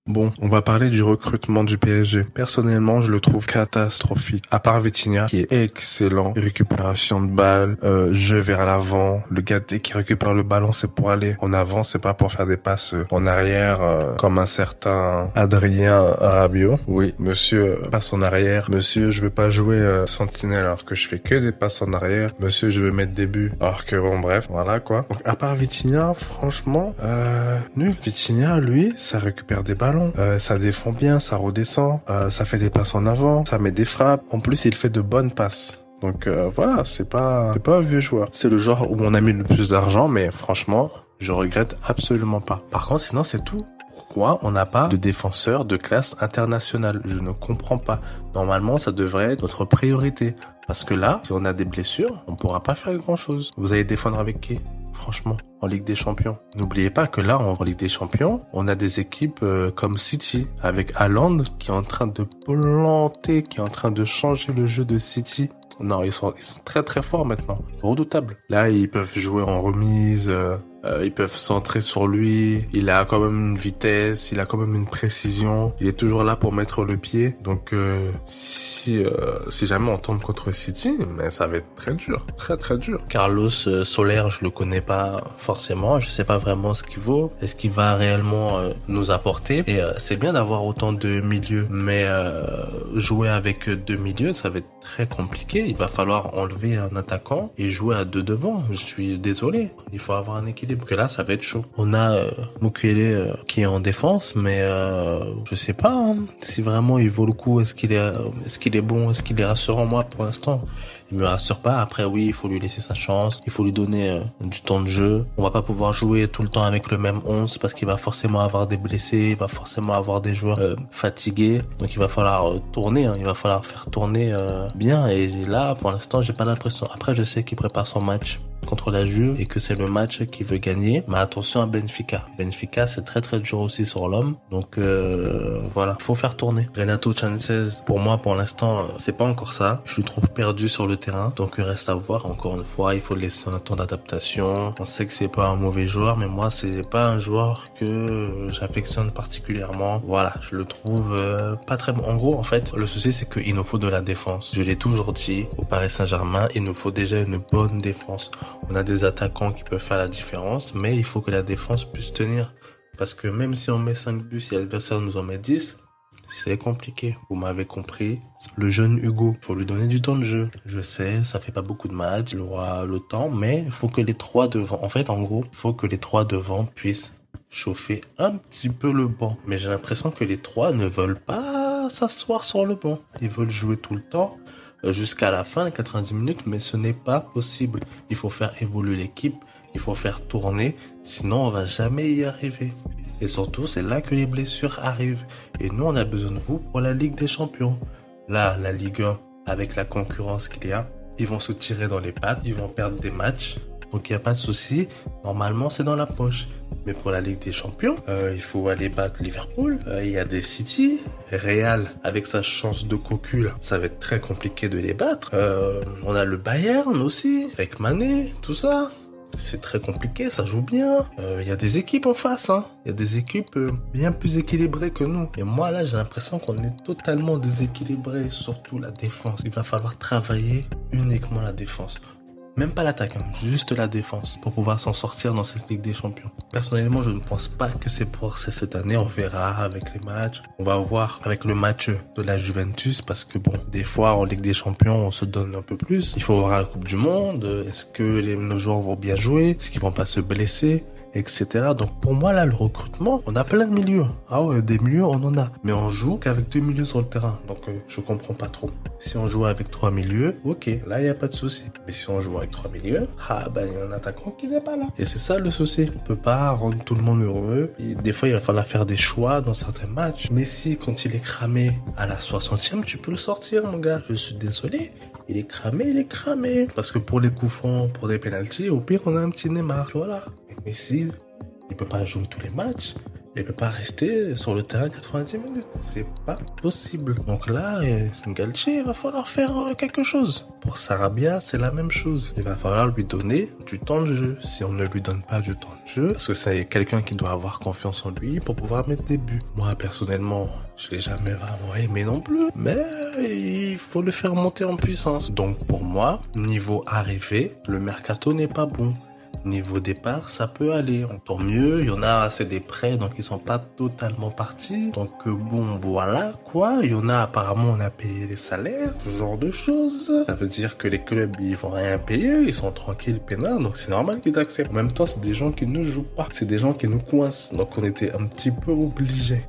Bon, on va parler du recrutement du PSG. Personnellement, je le trouve catastrophique. À part Vitinha, qui est excellent, récupération de balles, jeu vers l'avant. Le gars, dès qu'il récupère le ballon, c'est pour aller en avant, c'est pas pour faire des passes en arrière, comme un certain Adrien Rabiot. Oui, monsieur passe en arrière. Monsieur, je veux pas jouer sentinelle alors que je fais que des passes en arrière. Monsieur, je veux mettre des buts. Alors que bon, bref, voilà quoi. Donc, à part Vitinha, franchement, nul. Vitinha, lui, ça récupère des ballons. Ça défend bien, ça redescend, ça fait des passes en avant, ça met des frappes. En plus, il fait de bonnes passes. Donc voilà, c'est pas un vieux joueur. C'est le genre où on a mis le plus d'argent, mais franchement, je regrette absolument pas. Par contre, sinon c'est tout. Pourquoi on n'a pas de défenseur de classe internationale? Je ne comprends pas. Normalement, ça devrait être notre priorité. Parce que là, si on a des blessures, on pourra pas faire grand chose. Vous allez défendre avec qui? Franchement, en Ligue des Champions. N'oubliez pas que là, en Ligue des Champions, on a des équipes comme City, avec Haaland qui est en train de planter, qui est en train de changer le jeu de City. Non, ils sont très très forts maintenant, redoutables. Là, ils peuvent jouer en remise, ils peuvent centrer sur lui. Il a quand même une vitesse, il a quand même une précision. Il est toujours là pour mettre le pied. Donc, si jamais on tombe contre City, mais ça va être très dur, très très dur. Carlos Soler, je le connais pas forcément. Je sais pas vraiment ce qu'il vaut. Est-ce qu'il va réellement nous apporter? Et c'est bien d'avoir autant de milieux, mais jouer avec deux milieux, ça va être très compliqué. Il va falloir enlever un attaquant et jouer à deux devant. Je suis désolé. Il faut avoir un équilibre. Que là, ça va être chaud. On a Mukiele qui est en défense, mais je sais pas si vraiment il vaut le coup. Est-ce qu'il est bon? Est-ce qu'il est rassurant? Moi, pour l'instant, il me rassure pas. Après, oui, il faut lui laisser sa chance. Il faut lui donner du temps de jeu. On va pas pouvoir jouer tout le temps avec le même 11 parce qu'il va forcément avoir des blessés. Il va forcément avoir des joueurs fatigués. Donc, il va falloir tourner. Il va falloir faire tourner bien. Et là, pour l'instant, j'ai pas l'impression. Après, je sais qu'il prépare son match contre la Juve et que c'est le match qu'il veut gagner. Mais attention à Benfica. Benfica, c'est très très dur aussi sur l'homme. Donc voilà, faut faire tourner. Renato Sanchez, pour moi, pour l'instant, c'est pas encore ça. Je suis trop perdu sur le terrain. Donc il reste à voir. Encore une fois, il faut laisser un temps d'adaptation. On sait que c'est pas un mauvais joueur, mais moi, c'est pas un joueur que j'affectionne particulièrement. Voilà, je le trouve pas très bon. En gros, en fait, le souci, c'est qu'il nous faut de la défense. Je l'ai toujours dit, au Paris Saint-Germain, il nous faut déjà une bonne défense. On a des attaquants qui peuvent faire la différence, mais il faut que la défense puisse tenir. Parce que même si on met 5 buts, si l'adversaire nous en met 10, c'est compliqué. Vous m'avez compris. Le jeune Hugo, il faut lui donner du temps de jeu. Je sais, ça fait pas beaucoup de matchs, il aura le temps, mais il faut que les trois devant, en fait, en gros, il faut que les trois devant puissent chauffer un petit peu le banc. Mais j'ai l'impression que les trois ne veulent pas s'asseoir sur le banc. Ils veulent jouer tout le temps. Jusqu'à la fin, les 90 minutes, mais ce n'est pas possible. Il faut faire évoluer l'équipe, il faut faire tourner, sinon on va jamais y arriver. Et surtout, c'est là que les blessures arrivent. Et nous, on a besoin de vous pour la Ligue des Champions. Là, la Ligue 1, avec la concurrence qu'il y a, ils vont se tirer dans les pattes, ils vont perdre des matchs. Donc il n'y a pas de souci, normalement c'est dans la poche. Mais pour la Ligue des Champions, il faut aller battre Liverpool. Il y a des City, Real, avec sa chance de cocu, là, ça va être très compliqué de les battre. On a le Bayern aussi, avec Mané, tout ça. C'est très compliqué, ça joue bien. Il y a des équipes en face, hein. Il y a des équipes bien plus équilibrées que nous. Et moi, là, j'ai l'impression qu'on est totalement déséquilibré, surtout la défense. Il va falloir travailler uniquement la défense. Même pas l'attaque, hein, juste la défense pour pouvoir s'en sortir dans cette Ligue des Champions. Personnellement, je ne pense pas que c'est pour cette année. On verra avec les matchs. On va voir avec le match de la Juventus parce que bon, des fois en Ligue des Champions, on se donne un peu plus. Il faut voir la Coupe du Monde. Est-ce que nos joueurs vont bien jouer? Est-ce qu'ils vont pas se blesser? Etc. Donc pour moi là, le recrutement, on a plein de milieux. Ah ouais, des milieux on en a, mais on joue qu'avec 2 milieux sur le terrain. Donc je comprends pas trop. Si on joue avec 3 milieux, ok, là il y a pas de souci. Mais si on joue avec 3 milieux, il y a un attaquant qui n'est pas là. Et c'est ça le souci. On peut pas rendre tout le monde heureux. Et des fois il va falloir faire des choix dans certains matchs. Mais si quand il est cramé à la 60e, tu peux le sortir mon gars. Je suis désolé. Il est cramé. Parce que pour les coups francs, pour des pénaltys, au pire on a un petit Neymar. Voilà. Mais si il peut pas jouer tous les matchs, Il peut pas rester sur le terrain 90 minutes. C'est pas possible. Donc là, Galtier, il va falloir faire quelque chose. Pour Sarabia, c'est la même chose. Il va falloir lui donner du temps de jeu. Si on ne lui donne pas du temps de jeu, parce que c'est quelqu'un qui doit avoir confiance en lui pour pouvoir mettre des buts. Moi, personnellement, je l'ai jamais vraiment aimé non plus. Mais il faut le faire monter en puissance. Donc pour moi, niveau arrivée, le mercato n'est pas bon. Niveau départ, ça peut aller. Tant mieux, il y en a, c'est des prêts, donc ils sont pas totalement partis. Donc bon, voilà, quoi. Il y en a, apparemment, on a payé les salaires, ce genre de choses. Ça veut dire que les clubs, ils vont rien payer, ils sont tranquilles, peinards, donc c'est normal qu'ils acceptent. En même temps, c'est des gens qui ne jouent pas. C'est des gens qui nous coincent, donc on était un petit peu obligés.